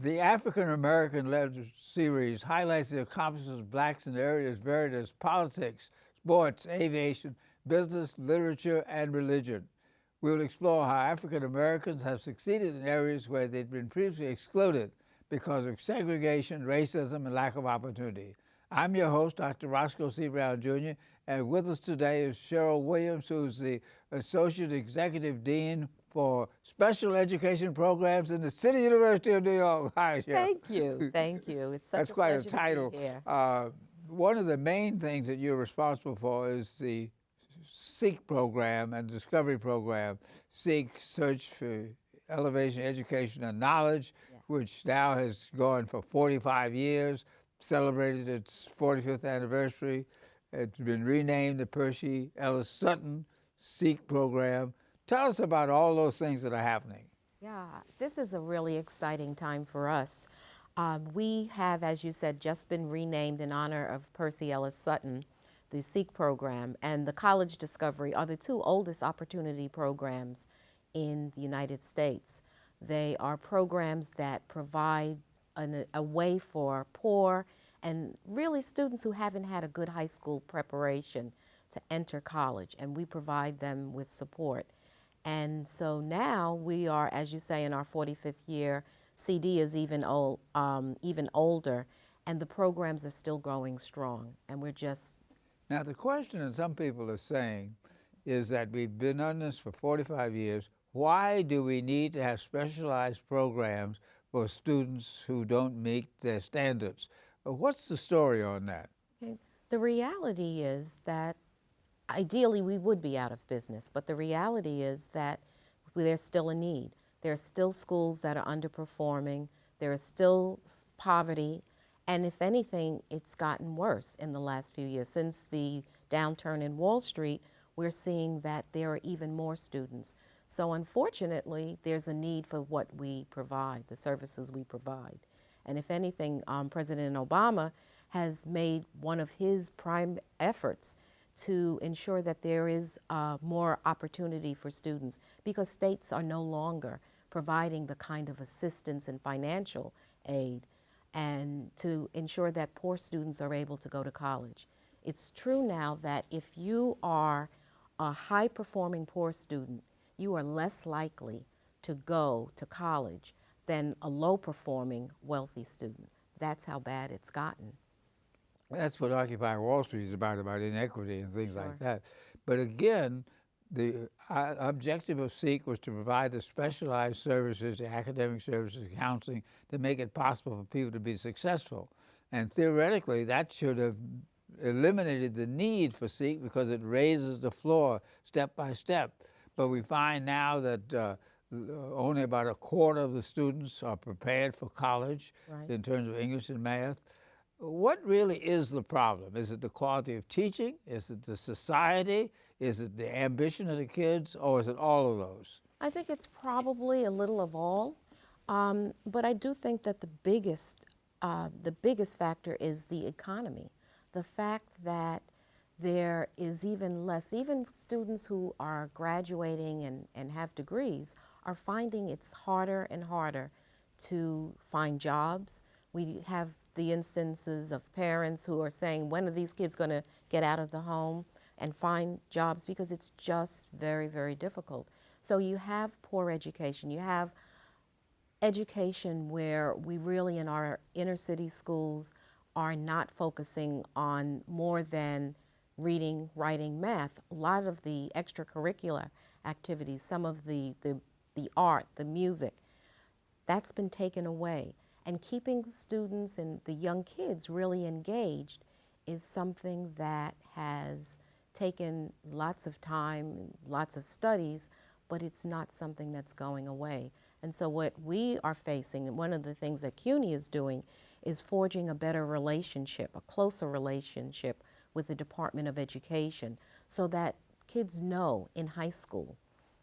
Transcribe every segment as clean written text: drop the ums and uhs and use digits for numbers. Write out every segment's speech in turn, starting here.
The African American-led series highlights the accomplishments of blacks in areas varied as politics, sports, aviation, business, literature, and religion. We will explore how African Americans have succeeded in areas where they'd been previously excluded because of segregation, racism, and lack of opportunity. I'm your host, Dr. Roscoe C. Brown, Jr., and with us today is Cheryl Williams, who's the Associate Executive Dean for Special Education Programs in the City University of New York. Hi, Cheryl. Thank you. Thank you. It's such That's a quite pleasure a title. to be here. One of the main things that you're responsible for is the Seek program and Discovery program. Seek, Search for Elevation, Education, and Knowledge, Yes. which now has gone for 45 years, celebrated its 45th anniversary. It's been renamed the Percy E. Sutton Seek Program. Tell us about all those things that are happening. Yeah, this is a really exciting time for us. We have, as you said, just been renamed in honor of Percy E. Sutton, the Seek program, and the College Discovery are the two oldest opportunity programs in the United States. They are programs that provide a way for poor and really students who haven't had a good high school preparation to enter college, and we provide them with support. And so now we are, as you say, in our 45th year. CD is even older, and the programs are still growing strong, and we're just... Now, the question that some people are saying is that we've been on this for 45 years. Why do we need to have specialized programs for students who don't meet their standards? What's the story on that? Okay. The reality is that ideally we would be out of business, but the reality is that there's still a need. There are still schools that are underperforming. There is still poverty. And if anything, it's gotten worse in the last few years. Since the downturn in Wall Street, we're seeing that there are even more students. So unfortunately, there's a need for what we provide, the services we provide. And if anything, President Obama has made one of his prime efforts to ensure that there is more opportunity for students, because states are no longer providing the kind of assistance and financial aid and to ensure that poor students are able to go to college. It's true now that if you are a high-performing poor student, you are less likely to go to college than a low-performing wealthy student. That's how bad it's gotten. That's what Occupy Wall Street is about inequity and things Sure. like that. But again, the objective of SEEK was to provide the specialized services, the academic services, counseling, to make it possible for people to be successful. And theoretically, that should have eliminated the need for SEEK because it raises the floor step by step. But we find now that only about a quarter of the students are prepared for college. Right. In terms of English and math. What really is the problem? Is it the quality of teaching? Is it the society? Is it the ambition of the kids? Or is it all of those? I think it's probably a little of all. But I do think that the biggest factor is the economy. The fact that there is even less, even students who are graduating and have degrees are finding it's harder and harder to find jobs. We have the instances of parents who are saying, when are these kids going to get out of the home and find jobs, because it's just very, very difficult. So you have poor education. You have education where we really, in our inner city schools, are not focusing on more than reading, writing, math. A lot of the extracurricular activities, some of the art, the music, that's been taken away. And keeping students and the young kids really engaged is something that has taken lots of time, lots of studies, but it's not something that's going away. And so what we are facing, and one of the things that CUNY is doing, is forging a better relationship, a closer relationship with the Department of Education, so that kids know in high school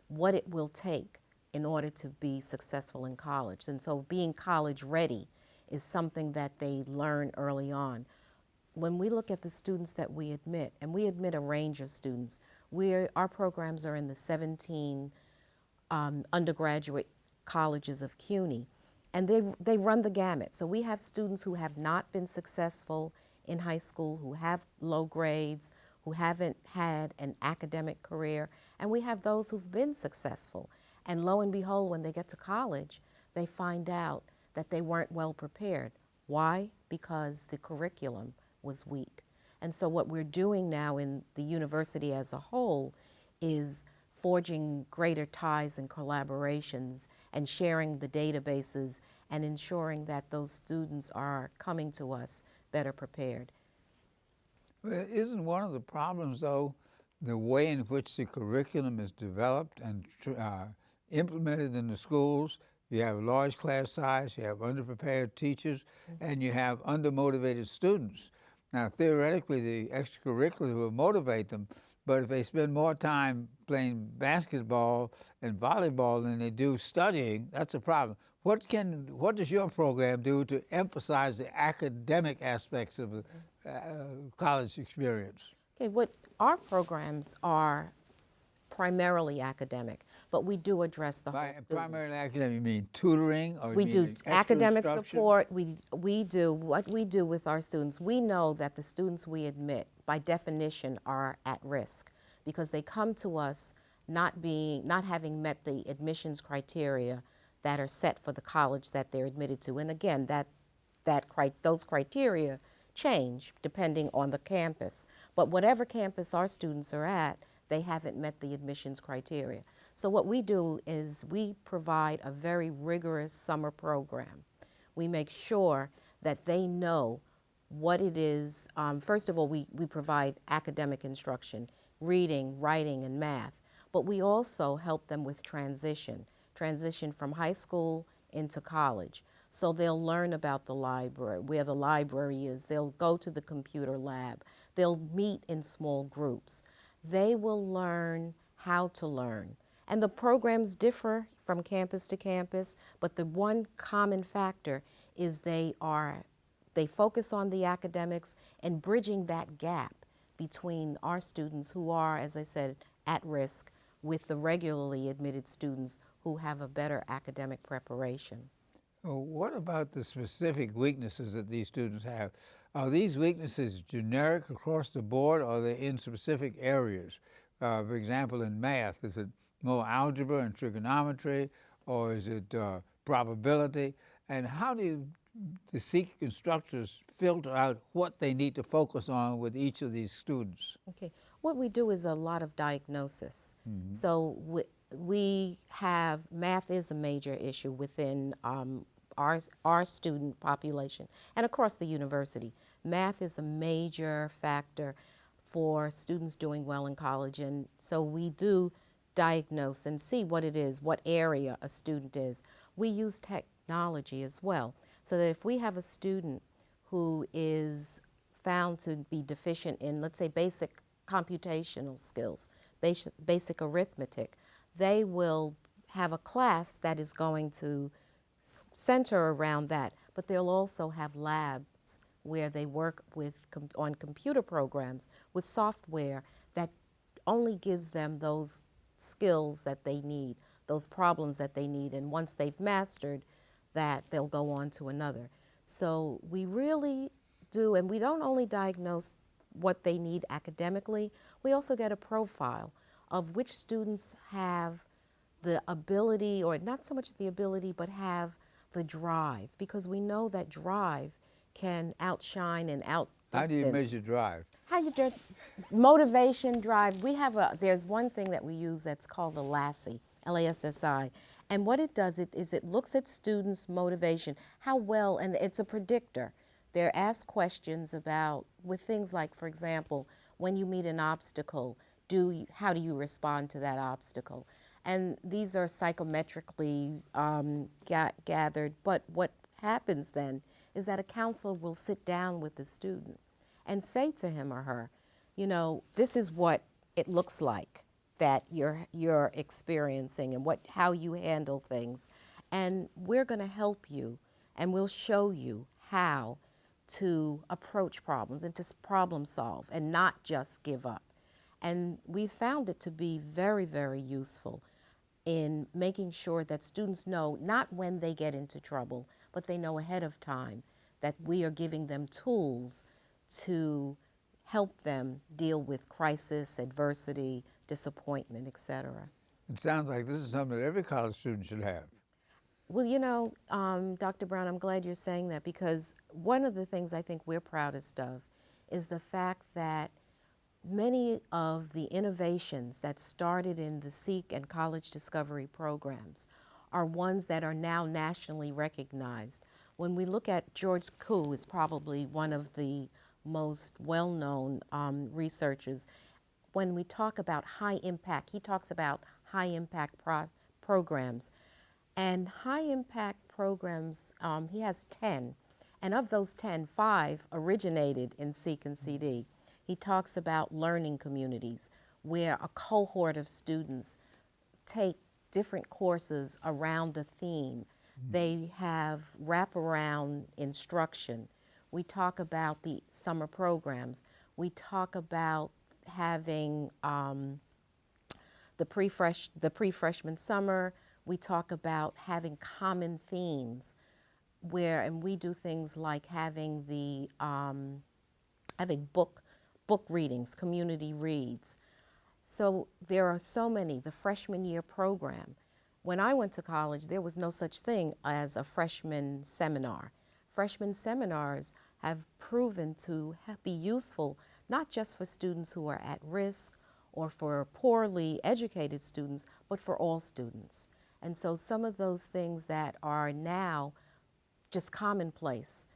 what it will take in order to be successful in college. And so being college ready is something that they learn early on. When we look at the students that we admit, and we admit a range of students, our programs are in the 17 undergraduate colleges of CUNY, And they run the gamut. So we have students who have not been successful in high school, who have low grades, who haven't had an academic career, and we have those who've been successful. And lo and behold, when they get to college, they find out that they weren't well prepared. Why? Because the curriculum was weak. And so what we're doing now in the university as a whole is forging greater ties and collaborations and sharing the databases and ensuring that those students are coming to us better prepared. Well, isn't one of the problems, though, the way in which the curriculum is developed and implemented in the schools? You have large class size, you have underprepared teachers, and you have undermotivated students. Now, theoretically, the extracurricular will motivate them, but if they spend more time playing basketball and volleyball than they do studying, that's a problem. What does your program do to emphasize the academic aspects of the college experience? Okay, what our programs are primarily academic, but we do address the whole By student. primarily academic, you mean tutoring, or We you do mean extra academic instruction? support. We do what we do with our students. We know that the students we admit, by definition, are at risk because they come to us not having met the admissions criteria that are set for the college that they're admitted to. And again, those criteria change depending on the campus. But whatever campus our students are at, they haven't met the admissions criteria. So what we do is we provide a very rigorous summer program. We make sure that they know what it is. First of all, we provide academic instruction, reading, writing, and math. But we also help them with transition from high school into college. So they'll learn about the library, where the library is. They'll go to the computer lab. They'll meet in small groups. They will learn how to learn. And the programs differ from campus to campus, but the one common factor is they focus on the academics and bridging that gap between our students who are, as I said, at risk with the regularly admitted students who have a better academic preparation. Well, what about the specific weaknesses that these students have? Are these weaknesses generic across the board, or are they in specific areas? For example, in math, is it more algebra and trigonometry, or is it probability? And how do the Seek instructors filter out what they need to focus on with each of these students? Okay, what we do is a lot of diagnosis. So we have, math is a major issue within our student population and across the university. Math is a major factor for students doing well in college, and so we do diagnose and see what it is, what area a student is. We use technology as well, so that if we have a student who is found to be deficient in, let's say, basic computational skills, basic arithmetic, they will have a class that is going to center around that, but they'll also have labs where they work on computer programs with software that only gives them those skills that they need, those problems that they need, and once they've mastered that, they'll go on to another. So we really do, and we don't only diagnose what they need academically, we also get a profile of which students have the ability, or not so much the ability, but have the drive, because we know that drive can outshine and outdistance. How do you measure drive? Motivation, drive. There's one thing that we use that's called the LASSI, L-A-S-S-I. And what it does is it looks at students' motivation, how well, and it's a predictor. They're asked questions about, with things like, for example, when you meet an obstacle, how do you respond to that obstacle? And these are psychometrically gathered, but what happens then is that a counselor will sit down with the student and say to him or her, you know, this is what it looks like that you're experiencing and how you handle things. And we're going to help you, and we'll show you how to approach problems and to problem solve and not just give up. And we found it to be very, very useful. in making sure that students know not when they get into trouble, but they know ahead of time that we are giving them tools to help them deal with crisis, adversity, disappointment, etc. It sounds like this is something that every college student should have. Well, Dr. Brown, I'm glad you're saying that, because one of the things I think we're proudest of is the fact that many of the innovations that started in the Seek and College Discovery programs are ones that are now nationally recognized. When we look at George Koo, is probably one of the most well-known researchers. When we talk about high impact, he talks about high impact programs. And high impact programs, he has 10. And of those 10, 5 originated in Seek and CD. He talks about learning communities where a cohort of students take different courses around a theme. They have wraparound instruction. We talk about the summer programs. We talk about having the pre-freshman summer. We talk about having common themes and we do things like having having book readings, community reads. So there are so many. The freshman year program. When I went to college, there was no such thing as a freshman seminar. Freshman seminars have proven to be useful not just for students who are at risk or for poorly educated students, but for all students. And so some of those things that are now just commonplace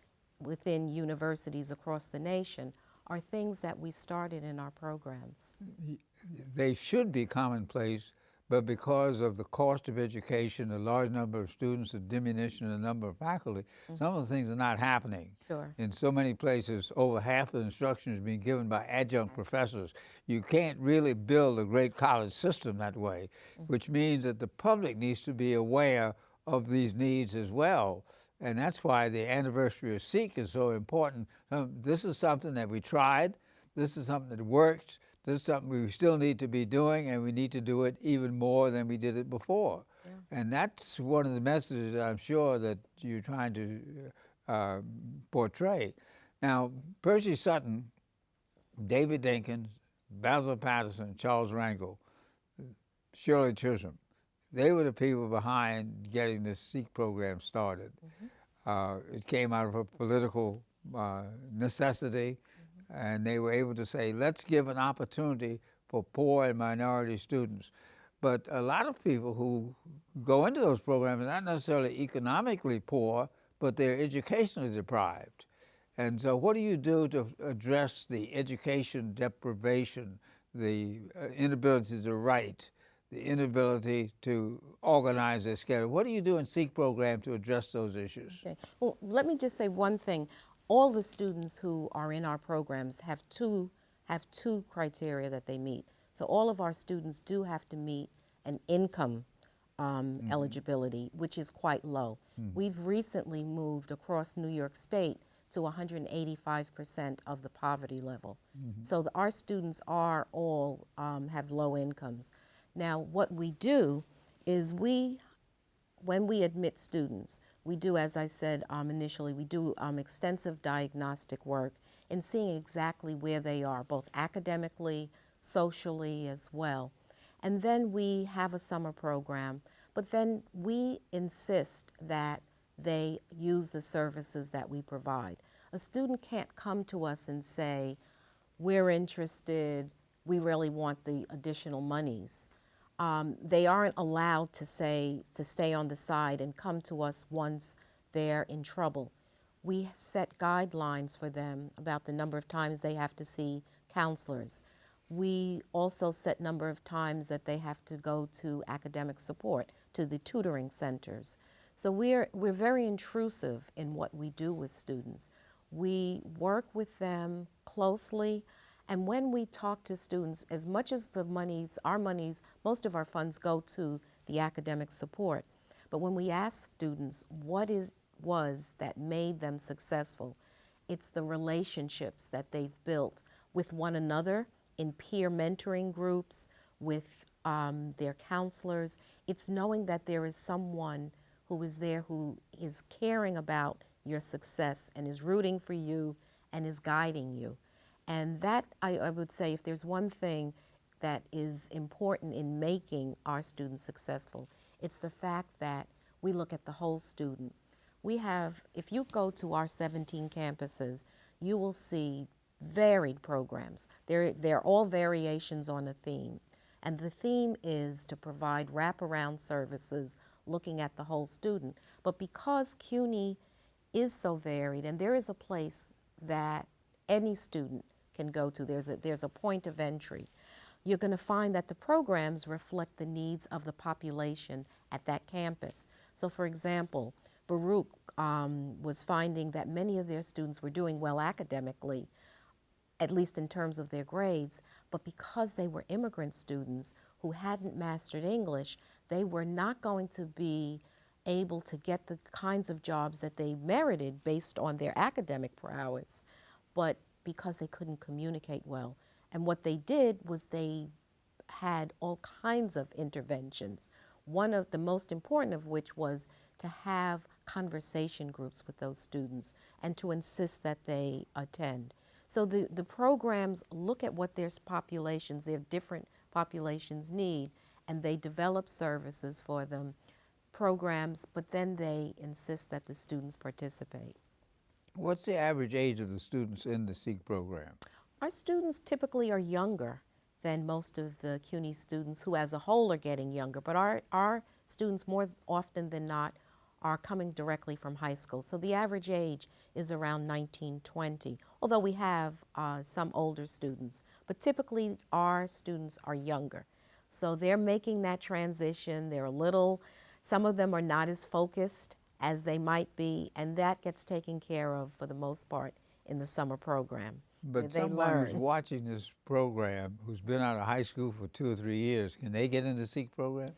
within universities across the nation are things that we started in our programs. They should be commonplace, but because of the cost of education, the large number of students, the diminution in the number of faculty, some of the things are not happening. Sure. In so many places, over half of the instruction is being given by adjunct professors. You can't really build a great college system that way, which means that the public needs to be aware of these needs as well. And that's why the anniversary of Seek is so important. This is something that we tried. This is something that worked. This is something we still need to be doing, and we need to do it even more than we did it before. Yeah. And that's one of the messages I'm sure that you're trying to portray. Now, Percy Sutton, David Dinkins, Basil Patterson, Charles Rangel, Shirley Chisholm, they were the people behind getting the Seek program started. It came out of a political necessity, and they were able to say, let's give an opportunity for poor and minority students. But a lot of people who go into those programs are not necessarily economically poor, but they're educationally deprived. And so what do you do to address the education deprivation, the inability to write, the inability to organize their schedule? What do you do in Seek program to address those issues? Okay. Well, let me just say one thing. All the students who are in our programs have two criteria that they meet. So all of our students do have to meet an income eligibility, which is quite low. We've recently moved across New York State to 185% of the poverty level. So our students are all have low incomes. Now, what we do is when we admit students, we do, as I said initially, we do extensive diagnostic work in seeing exactly where they are, both academically, socially as well. And then we have a summer program, but then we insist that they use the services that we provide. A student can't come to us and say, we're interested, we really want the additional monies. They aren't allowed to stay on the side and come to us once they're in trouble. We set guidelines for them about the number of times they have to see counselors. We also set number of times that they have to go to academic support, to the tutoring centers. So we're very intrusive in what we do with students. We work with them closely. And when we talk to students, as much as our monies, most of our funds go to the academic support. But when we ask students what was that made them successful, it's the relationships that they've built with one another in peer mentoring groups, with their counselors. It's knowing that there is someone who is there who is caring about your success and is rooting for you and is guiding you. And that, I would say, if there's one thing that is important in making our students successful, it's the fact that we look at the whole student. We have, if you go to our 17 campuses, you will see varied programs. They're all variations on a theme. And the theme is to provide wraparound services looking at the whole student. But because CUNY is so varied, and there is a place that any student can go to, there's a point of entry, you're going to find that the programs reflect the needs of the population at that campus. So for example, Baruch was finding that many of their students were doing well academically, at least in terms of their grades, but because they were immigrant students who hadn't mastered English, they were not going to be able to get the kinds of jobs that they merited based on their academic prowess, but because they couldn't communicate well. And what they did was they had all kinds of interventions, one of the most important of which was to have conversation groups with those students and to insist that they attend. So the programs look at what their populations, their different populations need, and they develop services for them, programs, but then they insist that the students participate. What's the average age of the students in the Seek program? Our students typically are younger than most of the CUNY students, who as a whole are getting younger, but our students more often than not are coming directly from high school. So the average age is around 19, 20, although we have some older students, but typically our students are younger. So they're making that transition. They're a little, some of them are not as focused as they might be, and that gets taken care of for the most part in the summer program. But someone who's watching this program, who's been out of high school for 2 or 3 years, can they get into the Seek program?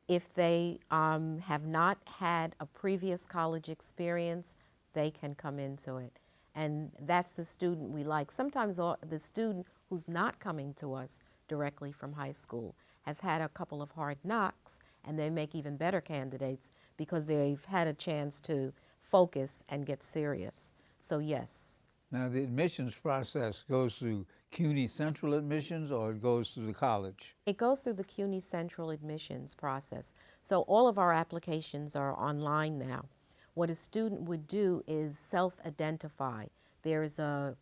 If they have not had a previous college experience, they can come into it. And that's the student we like. Sometimes the student who's not coming to us directly from high school has had a couple of hard knocks, and they make even better candidates because they've had a chance to focus and get serious. So yes. Now the admissions process goes through CUNY Central Admissions, or it goes through the college? It goes through the CUNY Central Admissions process. So all of our applications are online now. What a student would do is self-identify. There is a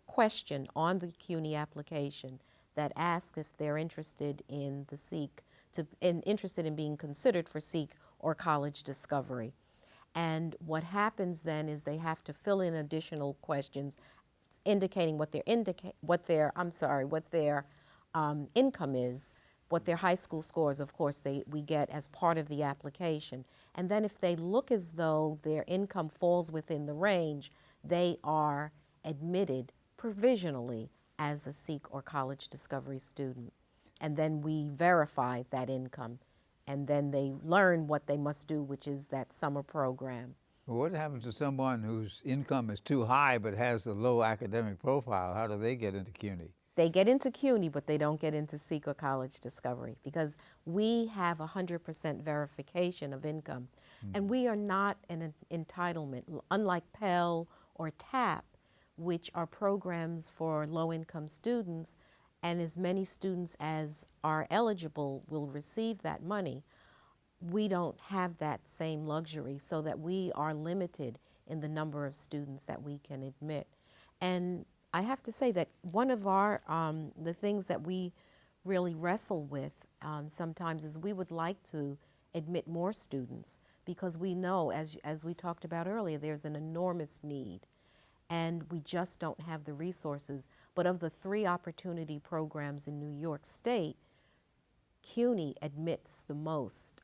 question on the CUNY application that asks if they're interested in the Seek, interested in being considered for Seek or college discovery. And what happens then is they have to fill in additional questions indicating what their income is, what their high school scores, of course, we get as part of the application. And then if they look as though their income falls within the range, they are admitted provisionally as a Seek or college discovery student. And then we verify that income, and then they learn what they must do, which is that summer program. What happens to someone whose income is too high but has a low academic profile? How do they get into CUNY? They get into CUNY, but they don't get into Seek or college discovery because we have 100% verification of income. And we are not an entitlement, unlike Pell or TAP, which are programs for low-income students, and as many students as are eligible will receive that money. We don't have that same luxury, so that we are limited in the number of students that we can admit. And I have to say that one of our, the things that we really wrestle with sometimes is we would like to admit more students because we know, as we talked about earlier, there's an enormous need and we just don't have the resources. But of the 3 opportunity programs in New York State, CUNY admits the most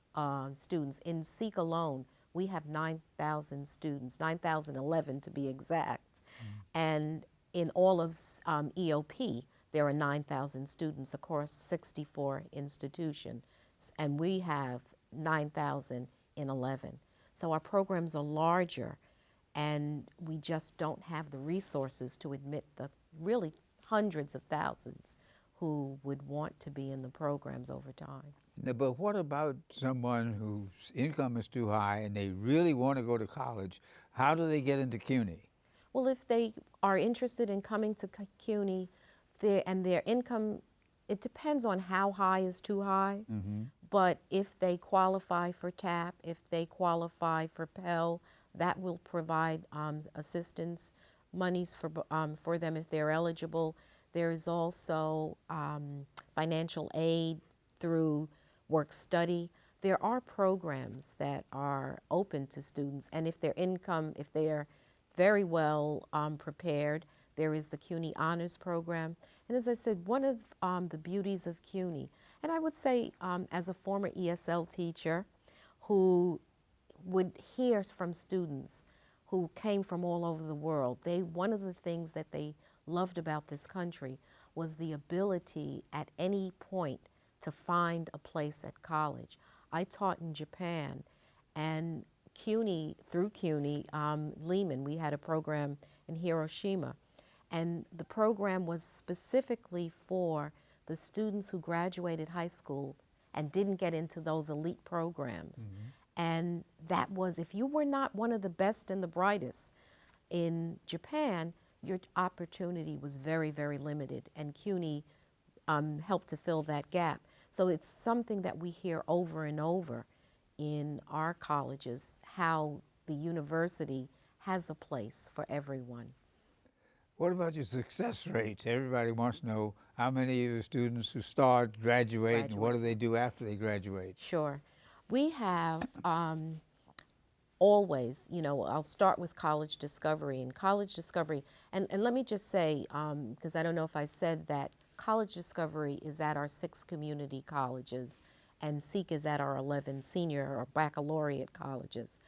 students. In Seek alone, we have 9,000 students, 9,011 to be exact. And in all of EOP, there are 9,000 students across 64 institutions, and we have 9,011. So our programs are larger, and we just don't have the resources to admit the really hundreds of thousands who would want to be in the programs over time. Now, but what about someone whose income is too high and they really want to go to college? How do they get into CUNY? Well, if they are interested in coming to CUNY, and their income, it depends on how high is too high. But if they qualify for TAP, if they qualify for Pell, that will provide assistance monies for them if they're eligible. There is also financial aid through work study. There are programs that are open to students, and if their income, if they're very well prepared, there is the CUNY Honors Program. And as I said, one of the beauties of CUNY, and I would say as a former ESL teacher who would hear from students who came from all over the world, one of the things that they loved about this country was the ability at any point to find a place at college. I taught in Japan, and CUNY, through CUNY, Lehman, we had a program in Hiroshima, and the program was specifically for the students who graduated high school and didn't get into those elite programs. And that was, if you were not one of the best and the brightest in Japan, your opportunity was very, very limited, and CUNY helped to fill that gap. So it's something that we hear over and over in our colleges, how the university has a place for everyone. What about your success rates? Everybody wants to know how many of the students who start graduate, and what do they do after they graduate? Sure. We have always, I'll start with College Discovery. And College Discovery, and let me just say, because I don't know if I said that, College Discovery is at our 6 community colleges, and Seek is at our 11 senior or baccalaureate colleges.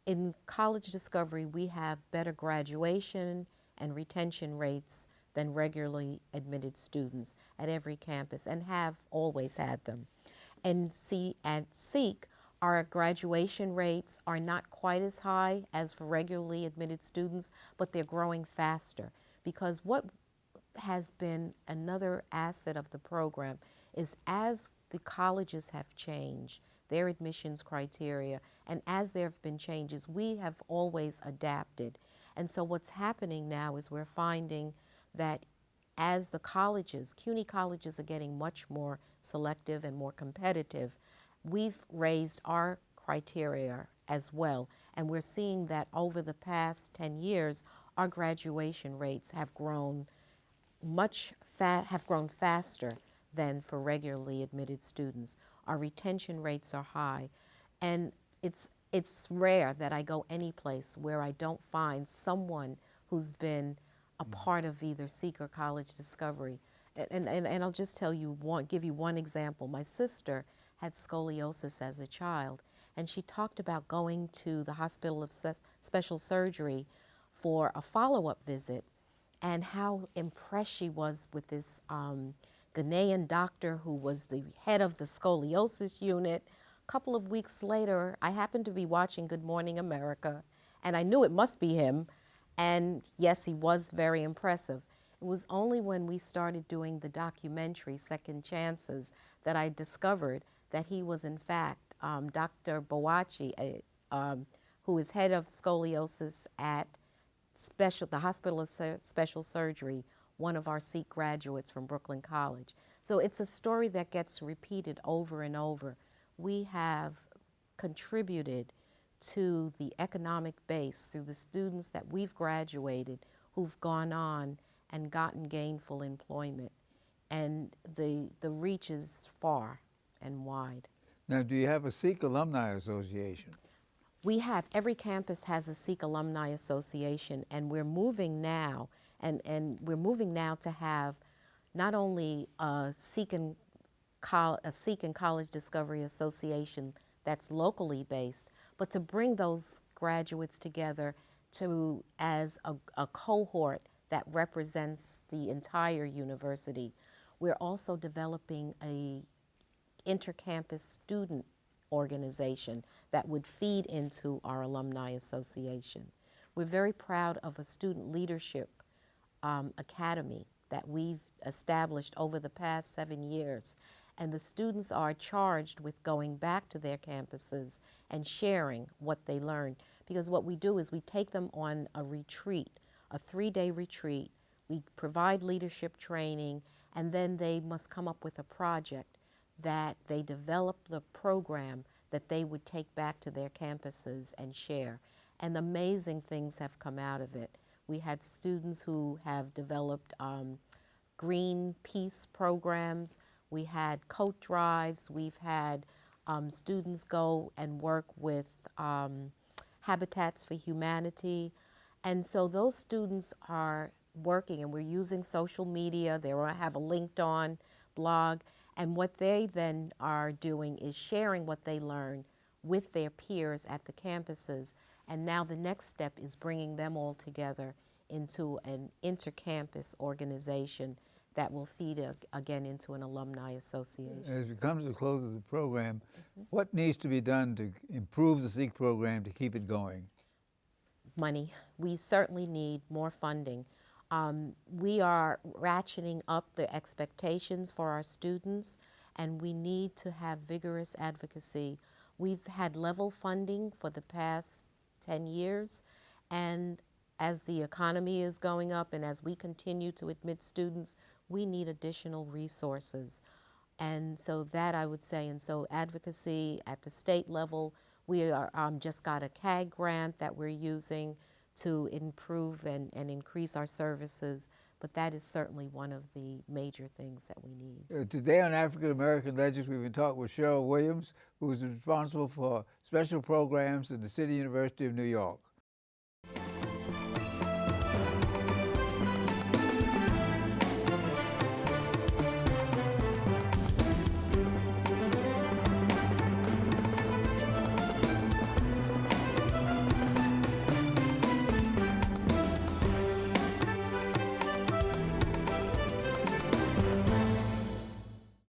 In College Discovery, we have better graduation and retention rates than regularly admitted students at every campus, and have always had them. And at Seek, our graduation rates are not quite as high as for regularly admitted students, but they're growing faster, because what has been another asset of the program is, as the colleges have changed their admissions criteria, and as there have been changes, we have always adapted. And so what's happening now is we're finding that as the colleges, CUNY colleges are getting much more selective and more competitive, we've raised our criteria as well. And we're seeing that over the past 10 years, our graduation rates have grown faster than for regularly admitted students. Our retention rates are high, and it's rare that I go any place where I don't find someone who's been a part of either Seek or College Discovery. And I'll just give you one example. My sister had scoliosis as a child, and she talked about going to the Hospital of Special Surgery for a follow-up visit, and how impressed she was with this Ghanaian doctor who was the head of the scoliosis unit. A couple of weeks later, I happened to be watching Good Morning America, and I knew it must be him. And yes, he was very impressive. It was only when we started doing the documentary, Second Chances, that I discovered that he was in fact Dr. Bowachi, who is head of scoliosis at the Hospital of Special Surgery, one of our Seek graduates from Brooklyn College. So it's a story that gets repeated over and over. We have contributed to the economic base through the students that we've graduated who've gone on and gotten gainful employment. And the reach is far and wide. Now, do you have a Seek Alumni Association? We have, every campus has a Seek Alumni Association, and we're moving now, and we're moving now to have not only a Seek and College Discovery Association that's locally based, but to bring those graduates together as a cohort that represents the entire university. We're also developing a intercampus student organization that would feed into our Alumni Association. We're very proud of a student leadership academy that we've established over the past 7 years. And the students are charged with going back to their campuses and sharing what they learned. Because what we do is we take them on a retreat, a 3-day retreat. We provide leadership training, and then they must come up with a project that they develop the program that they would take back to their campuses and share. And amazing things have come out of it. We had students who have developed green peace programs. We had coat drives. We've had students go and work with Habitats for Humanity. And so those students are working, and we're using social media. They have a LinkedIn blog. And what they then are doing is sharing what they learn with their peers at the campuses. And now the next step is bringing them all together into an inter-campus organization that will feed again into an alumni association. As we come to the close of the program, what needs to be done to improve the Seek program to keep it going? Money. We certainly need more funding. We are ratcheting up the expectations for our students, and we need to have vigorous advocacy. We've had level funding for the past 10 years, and as the economy is going up and as we continue to admit students, we need additional resources. And so that I would say, and so advocacy at the state level, we are just got a CAG grant that we're using to improve and increase our services, but that is certainly one of the major things that we need. Today on African American Legends, we've been talking with Cheryl Williams, who is responsible for special programs at the City University of New York.